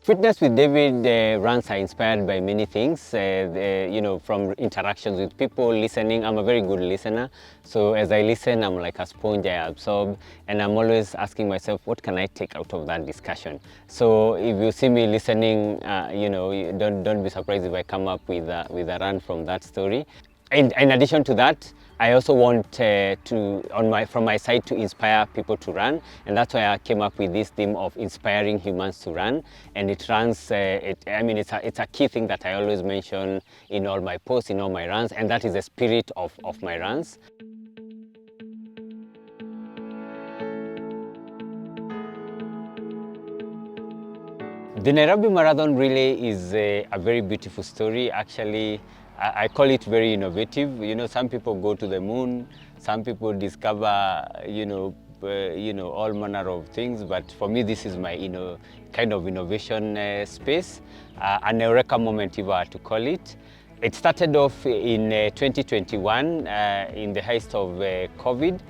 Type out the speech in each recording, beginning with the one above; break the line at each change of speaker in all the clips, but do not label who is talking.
Fitness with David runs are inspired by many things, from interactions with people, listening. I'm a very good listener. So as I listen, I'm like a sponge, I absorb, and I'm always asking myself, what can I take out of that discussion? So if you see me listening, don't be surprised if I come up with a run from that story. In addition to that, I also want from my side to inspire people to run, and that's why I came up with this theme of inspiring humans to run. And it runs. It's a key thing that I always mention in all my posts, in all my runs, and that is the spirit of my runs. The Nairobi Marathon relay is a very beautiful story. Actually, I call it very innovative. Some people go to the moon, some people discover, all manner of things. But for me, this is my, kind of innovation space, an eureka moment, if I were to call it. It started off in 2021 in the height of COVID,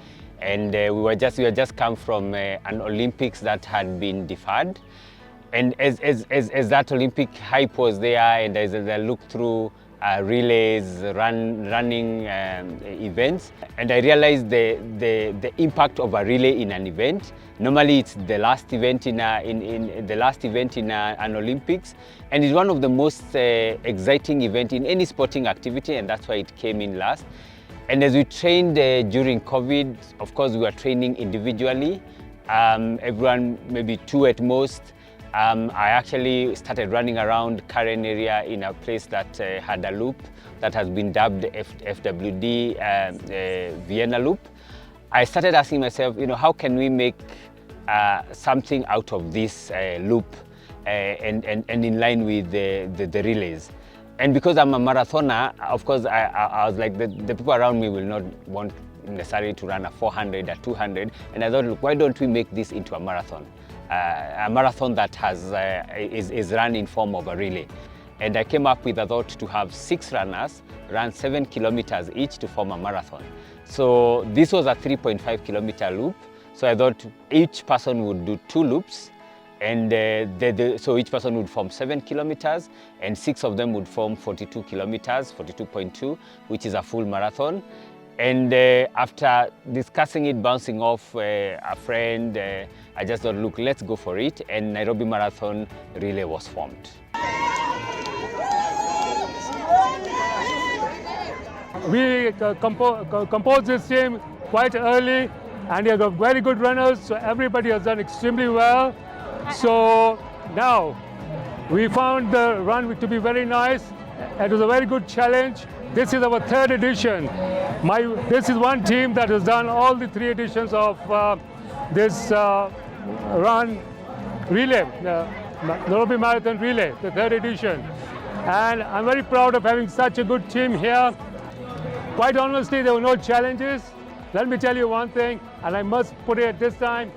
and we had just come from an Olympics that had been deferred. And as that Olympic hype was there, and as I looked through relays, running events, and I realized the impact of a relay in an event. Normally, it's the last event in an Olympics, and it's one of the most exciting events in any sporting activity, and that's why it came in last. And as we trained during COVID, of course, we were training individually. Everyone, maybe two at most. I actually started running around Karen area in a place that had a loop that has been dubbed FWD Vienna Loop. I started asking myself, how can we make something out of this loop and in line with the relays? And because I'm a marathoner, of course, I was like, the people around me will not want necessarily to run a 400 or 200. And I thought, look, why don't we make this into a marathon? A marathon that is run in form of a relay. And I came up with a thought to have 6 runners run 7 kilometers each to form a marathon. So this was a 3.5 kilometer loop. So I thought each person would do 2 loops, and so each person would form 7 kilometers, and 6 of them would form 42 kilometers, 42.2, which is a full marathon. And after discussing it, bouncing off a friend, I just thought, look, let's go for it. And Nairobi Marathon relay was formed.
We composed this team quite early, and we have got very good runners, so everybody has done extremely well. So now, we found the run to be very nice. It was a very good challenge. This is our 3rd edition. This is one team that has done all the 3 editions of this run relay, Nairobi Marathon relay, the 3rd edition. And I'm very proud of having such a good team here. Quite honestly, there were no challenges. Let me tell you one thing, and I must put it at this time,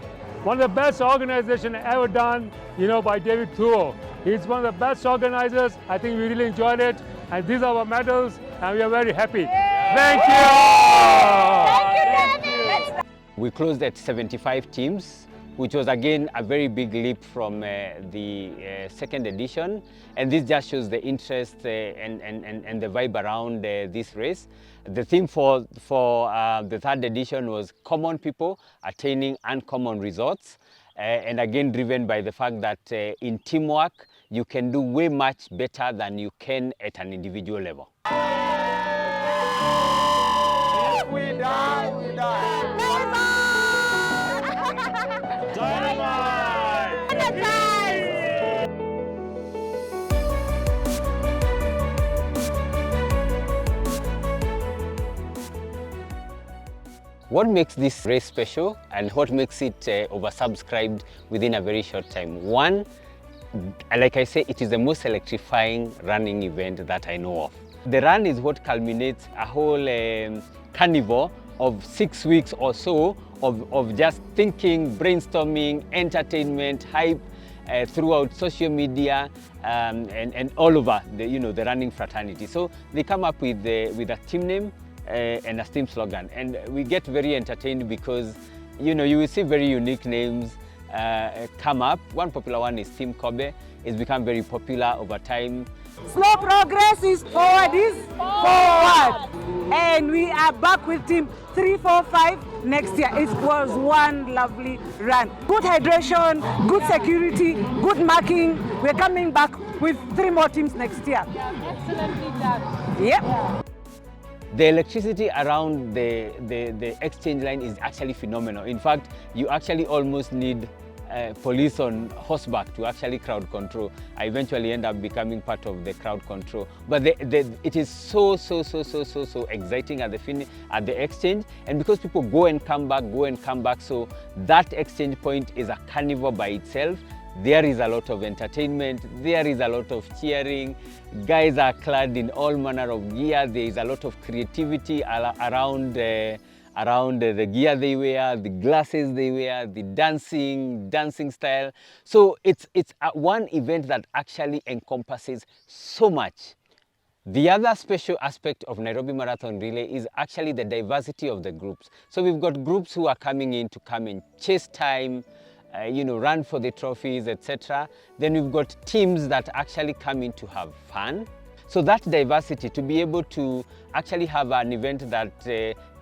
one of the best organizations ever done, by David Thuo. He's one of the best organizers. I think we really enjoyed it. And these are our medals, and we are very happy. Thank you!
Thank you, David!
We closed at 75 teams, which was again a very big leap from the 2nd edition. And this just shows the interest and the vibe around this race. The theme for the 3rd edition was Common People Attaining Uncommon Results. And again, driven by the fact that in teamwork, you can do way much better than you can at an individual level.
If we die, we die. Dynamite!
What makes this race special and what makes it oversubscribed within a very short time? One, like I say, it is the most electrifying running event that I know of. The run is what culminates a whole carnival of 6 weeks or so of just thinking, brainstorming, entertainment, hype throughout social media and all over the running fraternity. So they come up with a team name and a team slogan, and we get very entertained because you will see very unique names. come up. One popular one is Team Kobe. It's become very popular over time.
Slow progress is forward, and we are back with team 345 next year. It was one lovely run. Good hydration, good security, good marking. We're coming back with 3 more teams next year.
Excellently done.
Yep.
The electricity around the exchange line is actually phenomenal. In fact, you actually almost need police on horseback to actually crowd control. I eventually end up becoming part of the crowd control. But it is so exciting at the exchange, and because people go and come back, so that exchange point is a carnival by itself. There is a lot of entertainment, there is a lot of cheering, guys are clad in all manner of gear, there is a lot of creativity around the gear they wear, the glasses they wear, the dancing style. So it's one event that actually encompasses so much. The other special aspect of Nairobi Marathon Relay is actually the diversity of the groups. So we've got groups who are coming in to come and chase time, run for the trophies, etc. Then we've got teams that actually come in to have fun. So that diversity, to be able to actually have an event that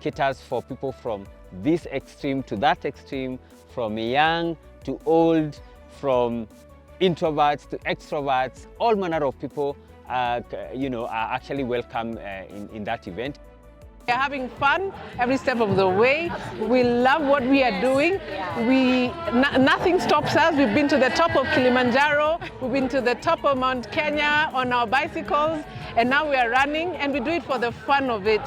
caters for people from this extreme to that extreme, from young to old, from introverts to extroverts, all manner of people are actually welcome in that event.
We are having fun every step of the way. We love what we are doing. Nothing stops us. We've been to the top of Kilimanjaro, we've been to the top of Mount Kenya on our bicycles, and now we are running, and we do it for the fun of it.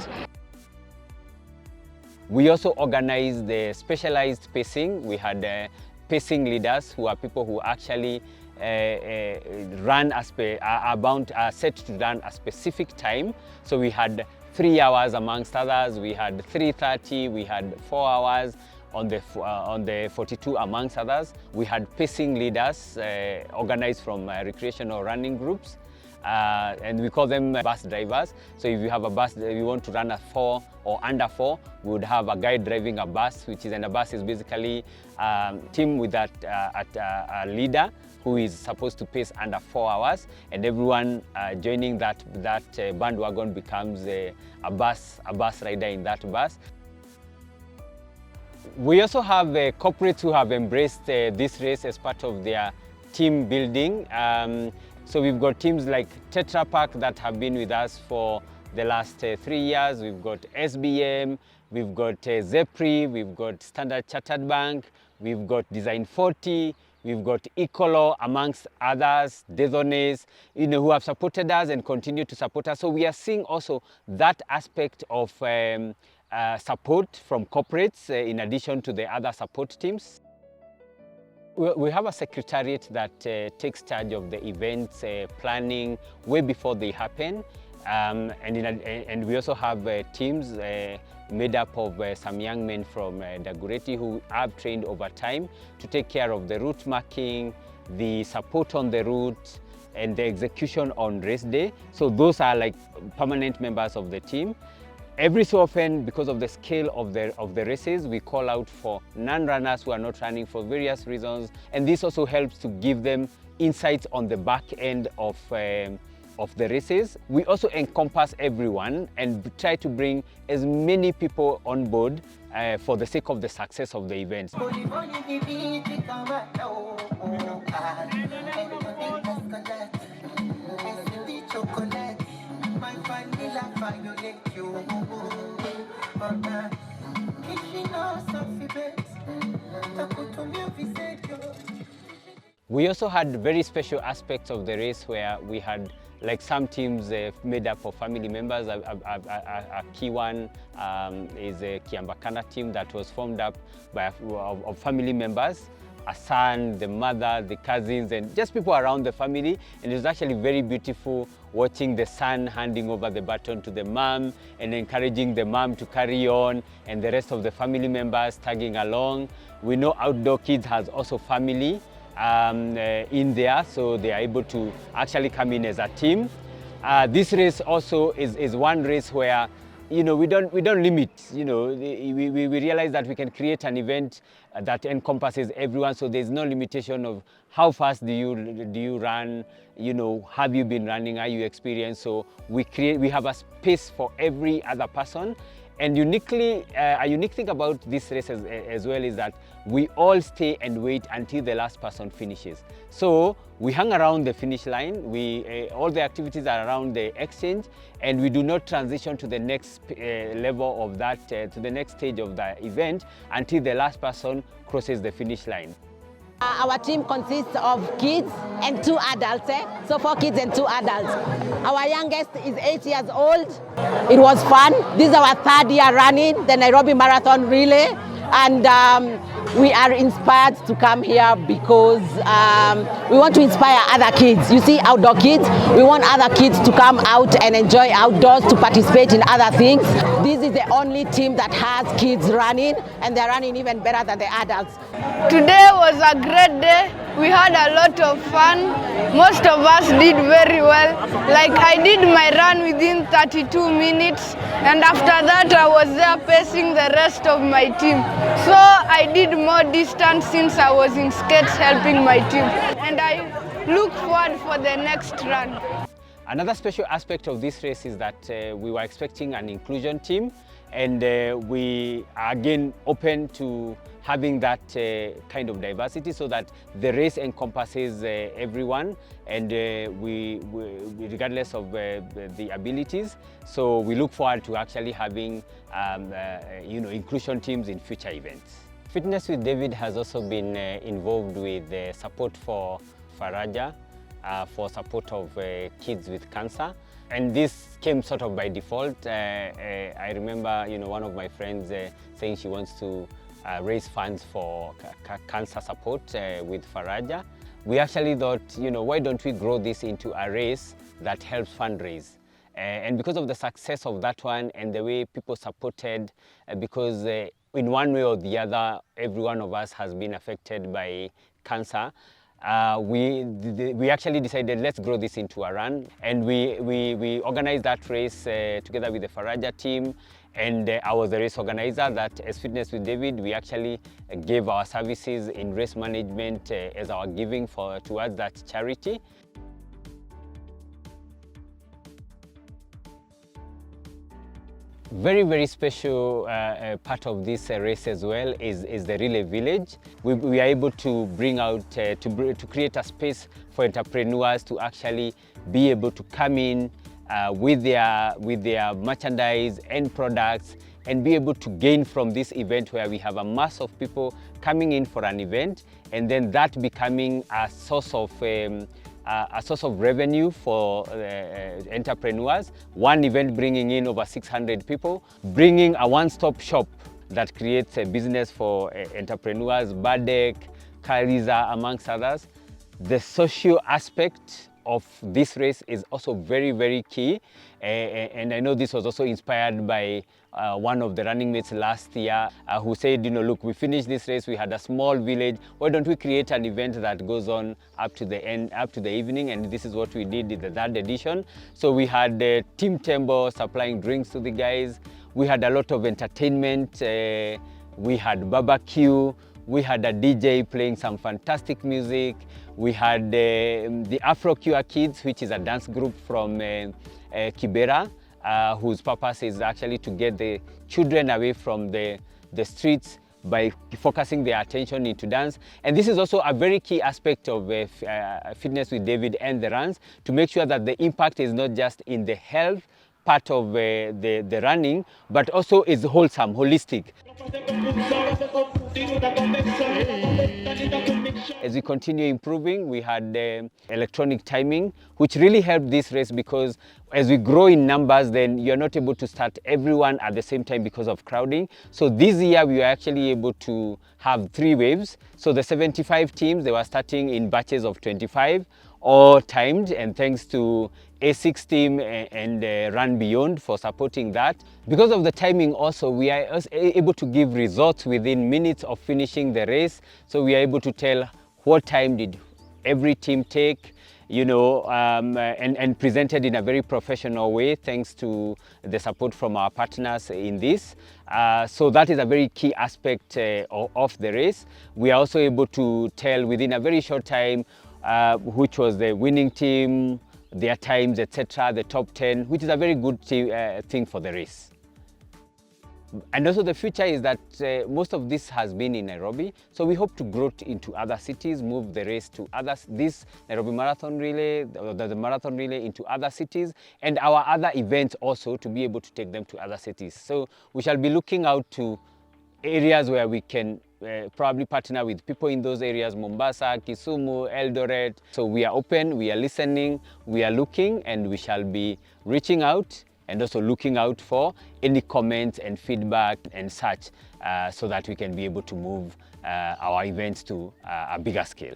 We also organize the specialized pacing. We had pacing leaders who are people who actually are set to run a specific time. So we had 3 hours amongst others, we had 3:30, we had 4 hours on the 42 amongst others. We had pacing leaders organized from recreational running groups, and we call them bus drivers. So if you have a bus, you want to run at 4 or under 4, we would have a guy driving a bus, and a bus is basically a team with a leader who is supposed to pace under 4 hours, and everyone joining that bandwagon becomes a bus rider in that bus. We also have corporates who have embraced this race as part of their team building. So we've got teams like Tetra Pak that have been with us for the last 3 years. We've got SBM, we've got Zepri, we've got Standard Chartered Bank, we've got Design 40, we've got Ecolo, amongst others, Dezones, who have supported us and continue to support us. So we are seeing also that aspect of support from corporates in addition to the other support teams. We have a secretariat that takes charge of the events planning way before they happen. And we also have teams made up of some young men from Dagoretti who have trained over time to take care of the route marking, the support on the route, and the execution on race day. So those are like permanent members of the team. Every so often, because of the scale of the races, we call out for non-runners who are not running for various reasons, and this also helps to give them insights on the back end of the races. We also encompass everyone and try to bring as many people on board for the sake of the success of the event. We also had very special aspects of the race where we had like some teams made up of family members. A key one is a Kiambakana team that was formed up of family members, a son, the mother, the cousins, and just people around the family. And it was actually very beautiful watching the son handing over the baton to the mom and encouraging the mom to carry on, and the rest of the family members tagging along. We know Outdoor Kids has also family in there, so they are able to actually come in as a team. This race also is one race where we don't limit. We realize that we can create an event that encompasses everyone. So there's no limitation of how fast do you run. Have you been running? Are you experienced? So we have a space for every other person. And a unique thing about this race as well is that we all stay and wait until the last person finishes. So we hang around the finish line. All the activities are around the exchange, and we do not transition to the next level of that, to the next stage of the event until the last person crosses the finish line.
Our team consists of kids and 2 adults, so 4 kids and 2 adults. Our youngest is 8 years old. It was fun. This is our 3rd year running the Nairobi Marathon relay, and we are inspired to come here because we want to inspire other kids. You see, outdoor kids, we want other kids to come out and enjoy outdoors, to participate in other things. This is the only team that has kids running, and they're running even better than the adults.
Today was a great day. We had a lot of fun. Most of us did very well. Like, I did my run within 32 minutes, and after that I was there pacing the rest of my team. So I did more distance since I was in skates helping my team, and I look forward for the next run.
Another special aspect of this race is that we were expecting an inclusion team, and we are again open to having that kind of diversity, so that the race encompasses everyone, and regardless of the abilities. So we look forward to actually having inclusion teams in future events. Fitness with David has also been involved with support for Faraja, for support of kids with cancer. And this came sort of by default. I remember, one of my friends saying she wants to raise funds for cancer support with Faraja. We actually thought, why don't we grow this into a race that helps fundraise? And because of the success of that one and the way people supported, because in one way or the other, every one of us has been affected by cancer, we actually decided, let's grow this into a run. And we organized that race together with the Faraja team. And I was the race organizer. That as Fitness with David, we actually gave our services in race management as our giving towards that charity. Very, very special part of this race as well is the relay village. We are able to bring out, to create a space for entrepreneurs to actually be able to come in with their merchandise and products, and be able to gain from this event, where we have a mass of people coming in for an event, and then that becoming a source of revenue for entrepreneurs. One event bringing in over 600 people, bringing a one-stop shop that creates a business for entrepreneurs, Badek, Kariza, amongst others. The social aspect of this race is also very, very key. And I know this was also inspired by one of the running mates last year who said, look, we finished this race, we had a small village, why don't we create an event that goes on up to the end, up to the evening? And this is what we did in the 3rd edition. So we had Team Tembo supplying drinks to the guys. We had a lot of entertainment. We had barbecue. We had a DJ playing some fantastic music. We had the Afro Cure Kids, which is a dance group from Kibera, whose purpose is actually to get the children away from the streets by focusing their attention into dance. And this is also a very key aspect of Fitness with David and the runs, to make sure that the impact is not just in the health part of the running, but also is wholesome, holistic. As we continue improving, we had electronic timing, which really helped this race, because as we grow in numbers, then you're not able to start everyone at the same time because of crowding. So this year we were actually able to have 3 waves. So the 75 teams, they were starting in batches of 25, all timed, and thanks to A6 team and Run Beyond for supporting that. Because of the timing also, we are able to give results within minutes of finishing the race. So we are able to tell what time did every team take, you know, and presented in a very professional way, thanks to the support from our partners in this. So that is a very key aspect of the race. We are also able to tell within a very short time which was the winning team, their times, etc., the top 10, which is a very good thing for the race. And also the future is that most of this has been in Nairobi, so we hope to grow into other cities, move the race to others, this Nairobi Marathon Relay, the Marathon Relay into other cities, and our other events also to be able to take them to other cities. So we shall be looking out to areas where we can probably partner with people in those areas, Mombasa, Kisumu, Eldoret. So we are open, we are listening, we are looking, and we shall be reaching out and also looking out for any comments and feedback and such so that we can be able to move our events to a bigger scale.